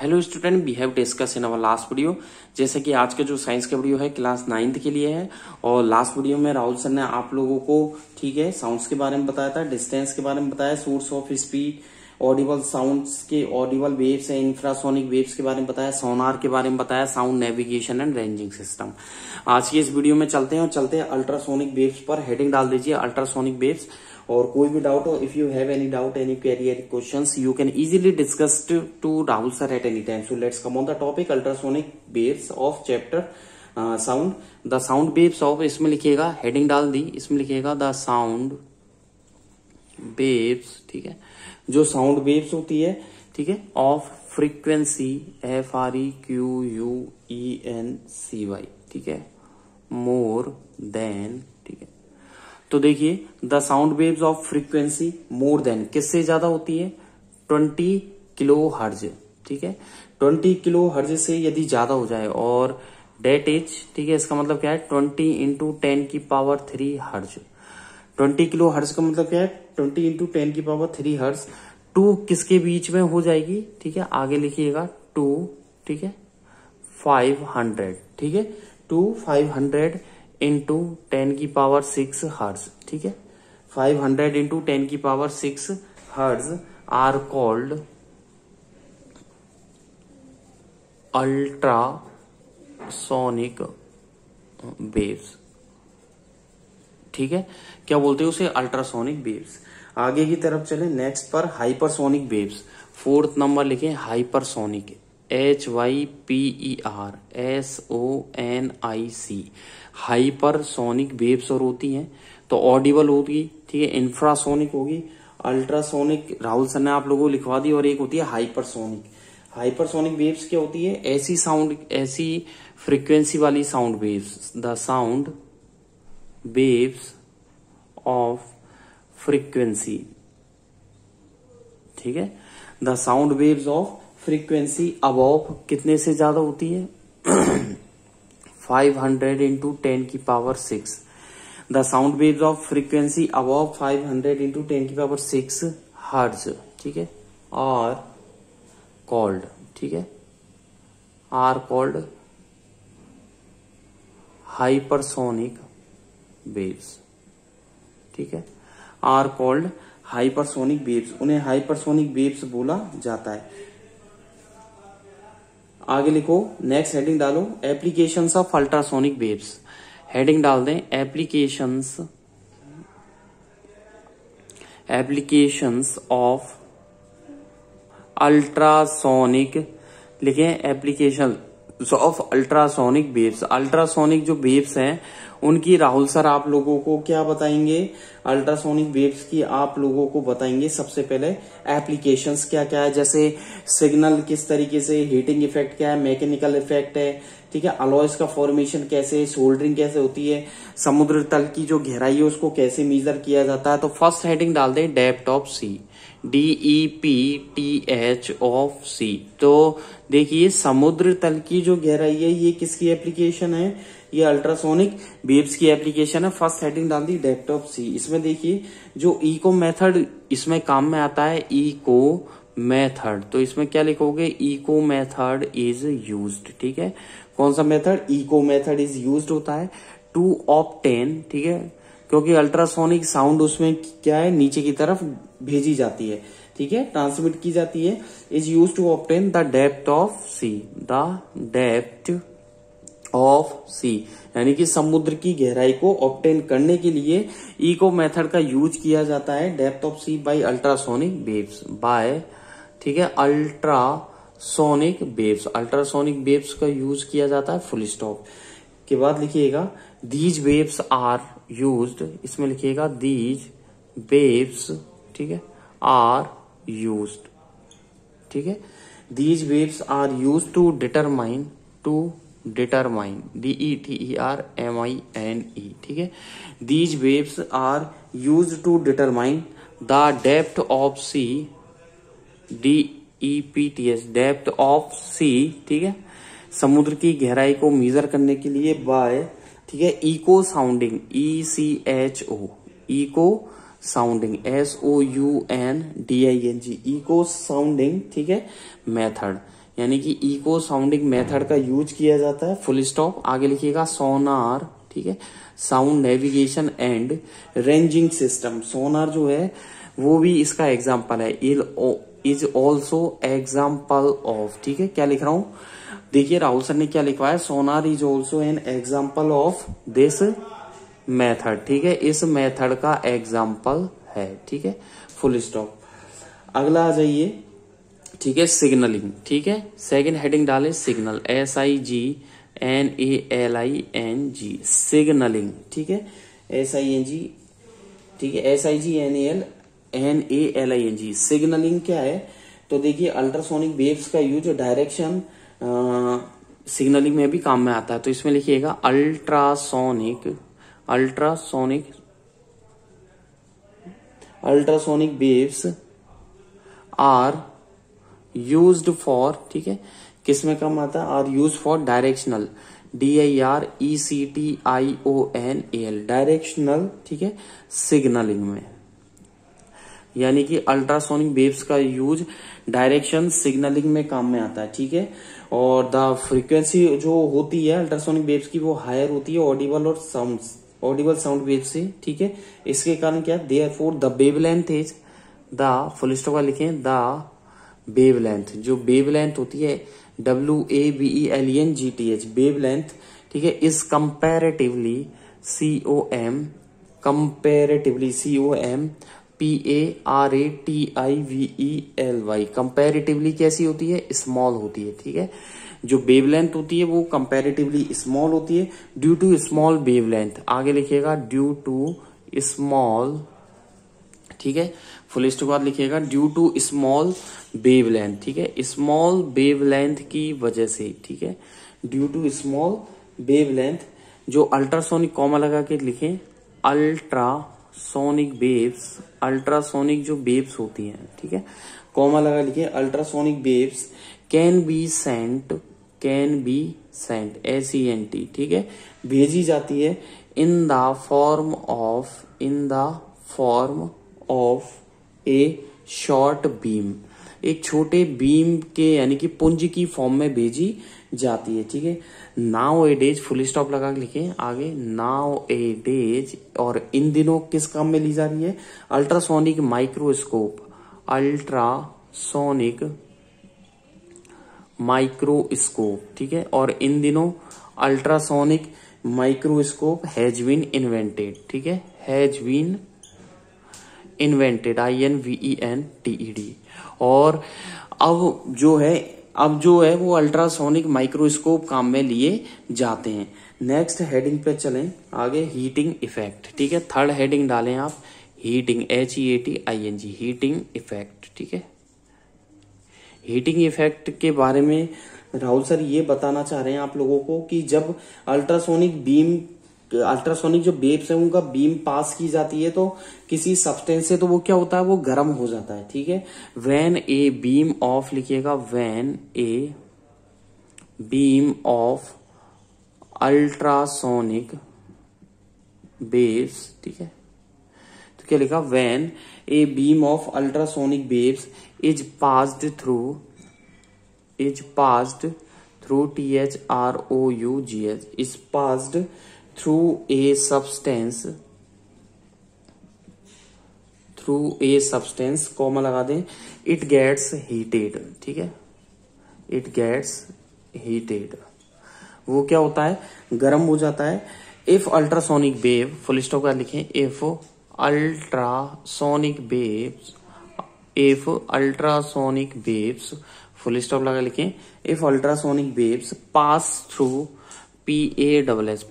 Hello student, we have discuss in our last video. जैसे कि आज का जो साइंस का वीडियो है क्लास 9th के लिए है। और लास्ट वीडियो में राहुल सर ने आप लोगों को ठीक है साउंड्स के बारे में बताया था, डिस्टेंस के बारे में बताया, source of speed, Audible sounds के ऑडिबल वेव्स है, इंफ्रासोनिक वेव्स के बारे में बताया, सोनार के बारे में बताया, sound navigation and ranging system. आज की इस वीडियो में चलते हैं अल्ट्रासोनिक वेव्स पर। हेडिंग डाल दीजिए अल्ट्रासोनिक वेव्स। और कोई भी डाउट हो, if you have any doubt, any query, any questions, you can easily discuss to Rahul sir at any time. So let's come on the topic ultrasonic waves of chapter sound. The sound waves of, इसमें लिखिएगा, heading डाल दी, इसमें लिखिएगा the sound waves, ठीक है, जो sound waves होती है, ठीक है, ऑफ फ्रीक्वेंसी FREQUENCY, ठीक है, मोर देन, ठीक है। तो देखिए the sound waves of frequency more than किससे ज्यादा होती है? 20 किलो हर्ज, ठीक है। 20 किलो हर्ज से यदि ज्यादा हो जाए और डेट इज, ठीक है, इसका मतलब क्या है? 20 इंटू 10 की पावर 3 हर्ज। 20 किलो हर्ज का मतलब क्या है? 20 इंटू 10 की पावर 3 हर्ज। 2 किसके बीच में हो जाएगी? ठीक है, आगे लिखिएगा 2, ठीक है, 500, ठीक है, 500 इंटू 10 की पावर 6 हर्ज, ठीक है। 500 इंटू 10 की पावर 6 हर्ज आर कॉल्ड अल्ट्रासोनिक वेव्स, ठीक है। क्या बोलते हैं उसे? Ultrasonic waves. आगे की तरफ चले नेक्स्ट पर, हाइपरसोनिक वेव्स। 4th नंबर लिखे हाइपरसोनिक, HYPERSONIC। हाइपरसोनिक वेव्स और होती हैं तो ऑडिबल होगी, ठीक है, इंफ्रासोनिक होगी, अल्ट्रासोनिक राहुल सर ने आप लोगों को लिखवा दी, और एक होती है हाइपरसोनिक। हाइपरसोनिक वेव्स क्या होती है? ऐसी साउंड, ऐसी फ्रीक्वेंसी वाली sound waves, the sound waves of frequency, ठीक है, the sound waves of frequency above कितने से ज्यादा होती है? 500 इंटू 10 की power 6। The sound waves of frequency above 500 into 10 की पावर 6 हर्ज, ठीक है, और कॉल्ड, ठीक है, आर कॉल्ड हाइपरसोनिक वेव्स, ठीक है, आर कॉल्ड हाइपरसोनिक वेव्स। उन्हें हाइपरसोनिक वेव्स बोला जाता है। आगे लिखो, नेक्स्ट हेडिंग डालो, applications of ultrasonic waves. Heading डाल दें एप्लीकेशंस ऑफ अल्ट्रासोनिक, लिखें application of ultrasonic waves. Ultrasonic जो वेव्स हैं उनकी राहुल सर आप लोगों को क्या बताएंगे? अल्ट्रासोनिक वेव्स की आप लोगों को बताएंगे सबसे पहले एप्लीकेशंस क्या क्या है, जैसे सिग्नल किस तरीके से, हीटिंग इफेक्ट क्या है, मैकेनिकल इफेक्ट है, ठीक है, अलॉयज का फॉर्मेशन कैसे, सोल्डरिंग कैसे होती है, समुद्र तल की जो गहराई है उसको कैसे मेजर किया जाता है। तो फर्स्ट हेडिंग डाल दें depth of sea, DEPTH of sea. तो देखिए समुद्र तल की जो गहराई है ये किसकी एप्लीकेशन है? ये अल्ट्रासोनिक वेव्स की एप्लीकेशन है। फर्स्ट हेडिंग डाल दी डेप्थ ऑफ सी। इसमें देखिए जो इको मेथड इसमें काम में आता है, इको मेथड, तो इसमें क्या लिखोगे? इको मेथड इज यूज्ड, ठीक है। कौन सा method? Echo method is used होता है टू ऑब्टेन, ठीक है, क्योंकि अल्ट्रासोनिक साउंड उसमें क्या है, नीचे की तरफ भेजी जाती है, ठीक है, ट्रांसमिट की जाती है। Is use to obtain the depth of sea, the depth of sea, यानी कि समुद्र की गहराई को ऑब्टेन करने के लिए इको मेथड का यूज किया जाता है, depth of sea by ultrasonic waves, by, ठीक है, अल्ट्रासोनिक वेव्स। अल्ट्रासोनिक वेव्स का यूज किया जाता है, फुल स्टॉप। के बाद लिखिएगा दीज वेव्स आर यूज्ड, इसमें लिखिएगा दीज वेव्स, ठीक है, आर यूज्ड, ठीक है, these waves are used to determine, DETERMINE, ठीक है, these waves are used to determine the depth of sea, DEPTH, depth of sea, ठीक है, समुद्र की गहराई को मेजर करने के लिए बाय, ठीक है, echo sounding, ECHO, echo sounding, SOUNDING, echo sounding, ठीक है, मेथड। यानी कि इको साउंडिंग मेथड का यूज किया जाता है, फुल स्टॉप। आगे लिखिएगा सोनार, ठीक है, sound navigation and ranging system. Sonar जो है वो भी इसका एग्जाम्पल है, इज ऑल्सो एग्जाम्पल ऑफ, ठीक है। क्या लिख रहा हूं, देखिए राहुल सर ने क्या लिखवाया है, sonar is also an example of this method, ठीक है, इस मेथड का एग्जाम्पल है, ठीक है, फुल स्टॉप। अगला आ जाइए, ठीक है, सिग्नलिंग, ठीक है, सेकंड हेडिंग डाले सिग्नल, SIGNALING, सिग्नलिंग, ठीक है, SING, ठीक है, SIGNALING, सिग्नलिंग क्या है, तो देखिए अल्ट्रासोनिक वेव्स का यूज डायरेक्शन सिग्नलिंग में भी काम में आता है। तो इसमें लिखिएगा ultrasonic waves are used for, ठीक है, किसमें काम आता है, are use for directional, DIRECTIONAL, directional, ठीक है, सिग्नलिंग में, यानी कि अल्ट्रासोनिक वेव्स का यूज डायरेक्शन सिग्नलिंग में काम में आता है, ठीक है। और द फ्रीक्वेंसी जो होती है अल्ट्रासोनिक वेव्स की वो हायर होती है ऑडिबल साउंड वेव से, ठीक है। इसके कारण क्या, therefore the wavelength is the, full stop लिखें, द वेवलेंथ, जो वेवलेंथ होती है WAVELENGTH, वेवलेंथ, ठीक है, इज कंपैरेटिवली COMPARATIVELY, कंपैरेटिवली कैसी होती है, स्मॉल होती है, ठीक है। जो वेवलेंथ होती है वो कंपैरेटिवली स्मॉल होती है ड्यू टू स्मॉल वेवलेंथ। आगे लिखिएगा ड्यू टू स्मॉल, ठीक है, फुल स्टॉप बाद लिखिएगा ड्यू टू स्मॉल वेवलेंथ, ठीक है, स्मॉल वेवलेंथ की वजह से, ठीक है, ड्यू टू स्मॉल वेवलेंथ, जो अल्ट्रासोनिक, कॉमा लगा के लिखें, अल्ट्रासोनिक वेव्स, अल्ट्रासोनिक जो वेव्स होती हैं, ठीक है, कॉमा लगा लिखिए, ultrasonic waves can be sent SENT, ठीक है, भेजी जाती है in the form of A short beam, एक छोटे बीम के यानी कि पुंज की फॉर्म में भेजी जाती है, ठीक है। नाउ ए डेज, फुल स्टॉप लगा के लिखे आगे, नाउ ए डेज, और इन दिनों किस काम में ली जा रही है, अल्ट्रासोनिक माइक्रोस्कोप, ठीक है, और इन दिनों ultrasonic microscope has been invented, ठीक है, हैज बीन इन्वेंटेड INVENTED। और अब जो है वो अल्ट्रासोनिक माइक्रोस्कोप काम में लिए जाते हैं। नेक्स्ट हेडिंग पे चलें आगे, हीटिंग इफेक्ट, ठीक है, थर्ड हेडिंग डालें आप, हीटिंग, HEATING, हीटिंग इफेक्ट, ठीक है। हीटिंग इफेक्ट के बारे में राहुल सर ये बताना चाह रहे हैं आप लोगों को कि जब अल्ट्रासोनिक जो वेव्स है उनका बीम पास की जाती है तो किसी सब्सटेंस से, तो वो क्या होता है, वो गर्म हो जाता है, ठीक है। व्हेन ए बीम ऑफ, लिखिएगा when a beam of ultrasonic waves, ठीक है, तो क्या लिखा, when a beam of ultrasonic waves is passed through THROUGH, is passed through a substance, comma लगा दें, it gets heated, ठीक है, it gets heated, वो क्या होता है, गर्म हो जाता है। if ultrasonic wave, full stop का लिखें, if ultrasonic waves, full stop लगा लिखें, if ultrasonic waves pass through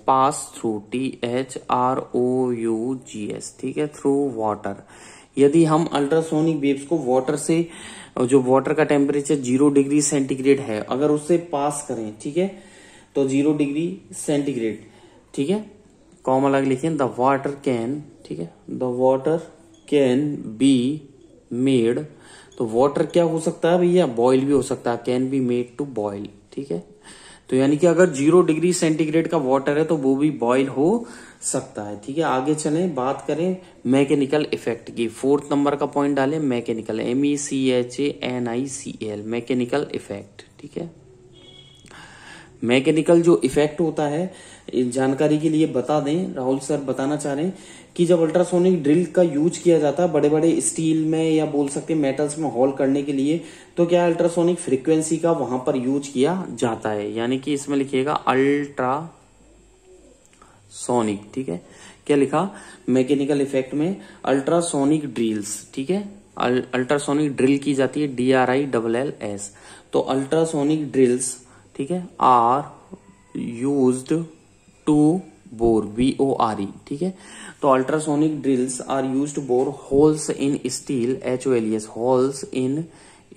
pass through THROUGH, ठीक है, थ्रू वाटर, यदि हम अल्ट्रासोनिक वेव्स को वाटर से, जो वाटर का टेम्परेचर 0 डिग्री सेंटीग्रेड है, अगर उससे पास करें, ठीक है, तो 0 डिग्री सेंटीग्रेड, ठीक है, कॉमा लगा लिखें, द वाटर कैन, ठीक है, the water can be made, तो वाटर क्या हो सकता है भैया, बॉयल भी हो सकता है, can be made to boil, ठीक है। तो यानी कि अगर 0 डिग्री सेंटीग्रेड का वाटर है तो वो भी बॉयल हो सकता है। ठीक है, आगे चलें, बात करें मैकेनिकल इफेक्ट की। 4th नंबर का पॉइंट डालें मैकेनिकल, MECHANICAL, मैकेनिकल इफेक्ट। ठीक है, मैकेनिकल जो इफेक्ट होता है, जानकारी के लिए बता दें, राहुल सर बताना चाह रहे हैं कि जब अल्ट्रासोनिक ड्रिल का यूज किया जाता है बड़े बड़े स्टील में या बोल सकते हैं मेटल्स में होल करने के लिए, तो क्या अल्ट्रासोनिक फ्रीक्वेंसी का वहां पर यूज किया जाता है, यानी कि इसमें लिखिएगा अल्ट्रासोनिक। ठीक है, क्या लिखा मैकेनिकल इफेक्ट में, अल्ट्रासोनिक ड्रिल्स। ठीक है, अल्ट्रासोनिक ड्रिल की जाती है, DRILLS। तो अल्ट्रासोनिक ड्रिल्स, ठीक है, are used to bore, BORE। ठीक है, तो ultrasonic drills are used to bore holes in steel, HOLES, holes in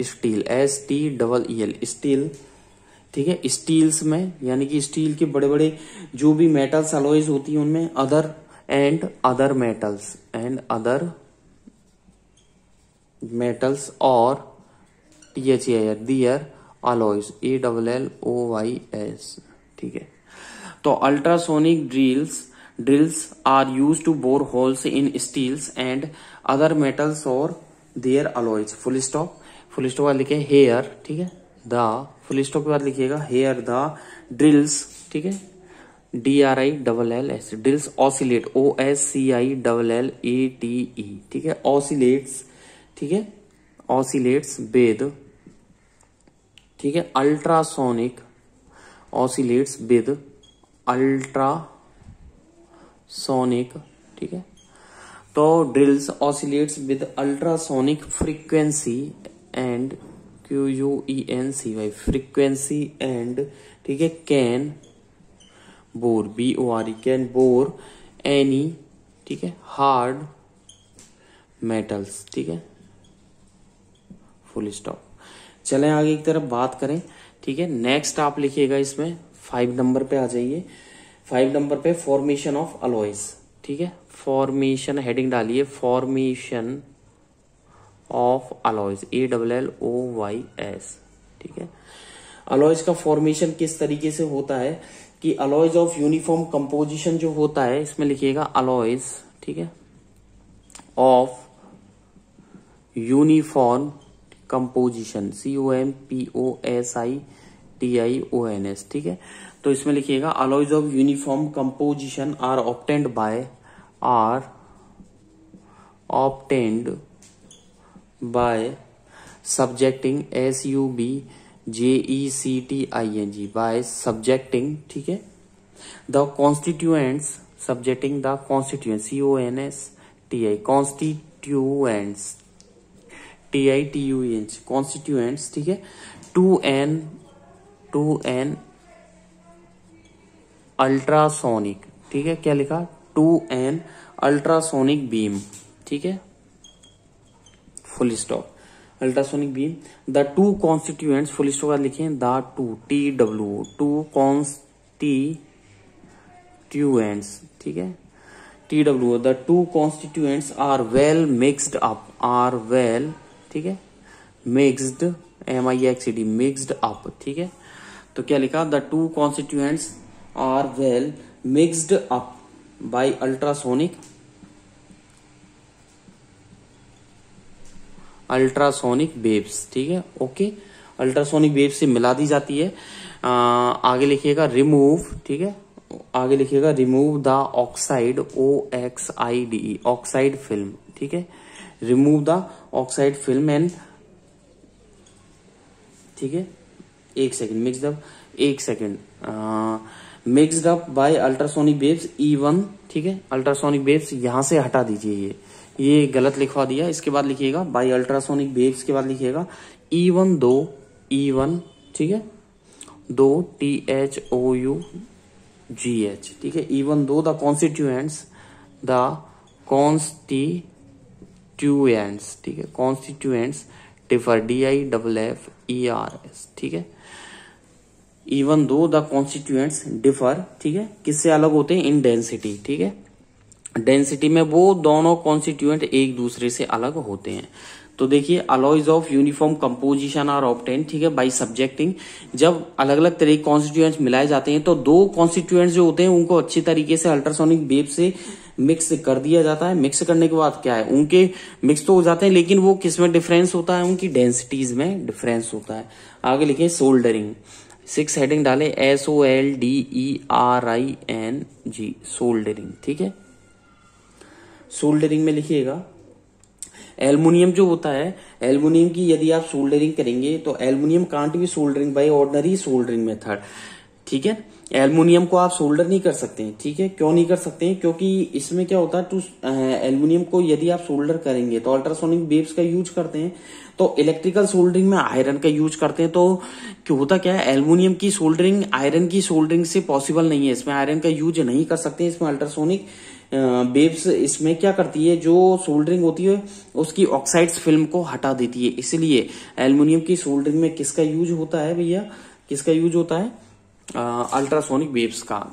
steel, STEEL, steel. ठीक है, स्टील्स में, यानी कि स्टील के बड़े बड़े जो भी मेटल्स अलॉयज होती है उनमें, अदर मेटल्स और दियर अलॉयज, ALLOYS। ठीक है, तो ultrasonic drills are use to bore holes in steels and other metals और देयर अलॉयज। फुल स्टॉप बाद लिखे हेयर। ठीक है, द फुल स्टॉप के बाद लिखिएगा हेयर द ड्रिल्स। ठीक है, DRILLS, ड्रिल्स ऑसिलेट, OSCILLATE। ठीक है, ऑसिलेट्स। ठीक है, ऑसिलेट्स विद, ठीक है, अल्ट्रासोनिक, ऑसिलेट्स विद अल्ट्रासोनिक। ठीक है, तो drills oscillates with ultrasonic frequency and, QUENCY, frequency and, ठीक है, can bore, BORE, can bore any, ठीक है, हार्ड मेटल्स। ठीक है, फुल स्टॉप। चलें आगे की तरफ बात करें। ठीक है, नेक्स्ट आप लिखिएगा इसमें 5 नंबर पे आ जाइए। 5 नंबर पे फॉर्मेशन ऑफ अलॉयज। ठीक है, फॉर्मेशन हेडिंग डालिए, फॉर्मेशन ऑफ अलॉयज, ALLOYS। ठीक है, अलॉयज का फॉर्मेशन किस तरीके से होता है कि अलॉयज ऑफ यूनिफॉर्म कंपोजिशन जो होता है, इसमें लिखिएगा अलॉयज, ठीक है, ऑफ यूनिफॉर्म कंपोजिशन, COMPOSITIONS। ठीक है, तो इसमें लिखिएगा alloys of uniform composition are obtained by subjecting, SUBJECTING, by subjecting, ठीक है, the constituents, subjecting the constituents, CONSTI, constituents, TITUENTS, constituents. ठीक है, टू एन अल्ट्रासोनिक। ठीक है, क्या लिखा, टू एन अल्ट्रासोनिक बीम। ठीक है, full stop, ultrasonic beam, the two constituents, full stop बाद लिखे, द टू कॉन्स्टिट्यूएंट्स। ठीक है, TW, the two constituents are well mixed up, ठीक है, मिक्स्ड, MIXED, मिक्स्ड अप। ठीक है, तो क्या लिखा, the two constituents are well mixed up by ultrasonic waves. ठीक है, ओके, अल्ट्रासोनिक वेव से मिला दी जाती है। आगे लिखिएगा रिमूव। ठीक है, आगे लिखिएगा remove the oxide, OXIDE, oxide film. ठीक है, remove the oxide film and, ठीक है, mixed up by ultrasonic waves E1। ठीक है, अल्ट्रासोनिक वेव्स यहां से हटा दीजिए, ये गलत लिखवा दिया। इसके बाद लिखिएगा बाय अल्ट्रासोनिक वेव्स के बाद लिखिएगा E1, E1, ठीक है, 2 THOUGH। ठीक है, E1 2 द कॉन्स्टिट्यूएंट्स, ठीक है, कॉन्स्टिट्यूएंट्स डिफर, DIFFERS। ठीक है, E1 2 द कॉन्स्टिट्यूएंट्स डिफर, ठीक है, किससे अलग होते हैं, इन डेंसिटी। ठीक है, डेंसिटी में वो दोनों कॉन्स्टिट्यूएंट एक दूसरे से अलग होते हैं। तो देखिए alloys of uniform composition are obtain, ठीक है, बाय सब्जेक्टिंग। जब अलग अलग तरह के कॉन्स्टिट्यूएंट्स मिलाए जाते हैं तो दो कॉन्स्टिट्यूएंट्स जो होते हैं उनको अच्छी तरीके से अल्ट्रासोनिक वेव से मिक्स कर दिया जाता है। मिक्स करने के बाद क्या है, उनके मिक्स तो हो जाते हैं लेकिन वो किस में डिफरेंस होता है, उनकी डेंसिटीज में डिफरेंस होता है। आगे लिखे सोल्डरिंग, 6 हेडिंग डाले SOLDERING, सोल्डरिंग, ठीक है। सोल्डरिंग में लिखिएगा एल्युमिनियम जो होता है, एल्युमिनियम की यदि आप सोल्डरिंग करेंगे तो aluminium can't be soldering by ordinary soldering method, ठीक है। एल्युमिनियम को आप सोल्डर नहीं कर सकते हैं, ठीक है। क्यों नहीं कर सकते हैं, क्योंकि इसमें क्या होता है, एल्युमिनियम को यदि आप सोल्डर करेंगे तो अल्ट्रासोनिक वेव्स का यूज करते हैं, तो इलेक्ट्रिकल सोल्डरिंग में आयरन का यूज करते हैं। तो क्यों होता क्या है, एल्युमिनियम की सोल्डरिंग आयरन की सोल्डरिंग से पॉसिबल नहीं है, इसमें आयरन का यूज नहीं कर सकते। इसमें अल्ट्रासोनिक वेव्स इसमें क्या करती है, जो सोल्डरिंग होती है उसकी ऑक्साइड्स फिल्म को हटा देती है। इसलिए एल्युमिनियम की सोल्डरिंग में किसका यूज होता है भैया, किसका यूज होता है, अल्ट्रासोनिक वेव्स का।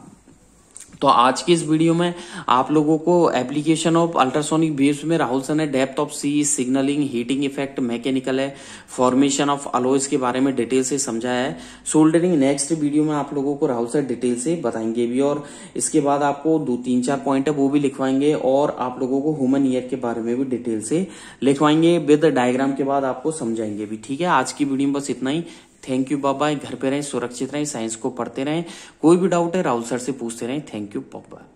तो आज की इस वीडियो में आप लोगों को एप्लीकेशन ऑफ अल्ट्रासोनिक वेव्स में राहुल सर ने depth of sea, signalling, heating effect, mechanical है, फॉर्मेशन ऑफ अलॉयज के बारे में डिटेल से समझाया है। सोल्डरिंग नेक्स्ट वीडियो में आप लोगों को राहुल सर डिटेल से बताएंगे भी, और इसके बाद आपको 2-3-4 पॉइंट है वो भी लिखवाएंगे, और आप लोगों को ह्यूमन ईयर के बारे में भी डिटेल से लिखवाएंगे, विद डायग्राम के बाद आपको समझाएंगे भी, ठीक है। आज की वीडियो में बस इतना ही। Thank you, bye bye. घर पे रहें, सुरक्षित रहें, साइंस को पढ़ते रहें। कोई भी डाउट है राहुल सर से पूछते रहें। Thank you, bye bye.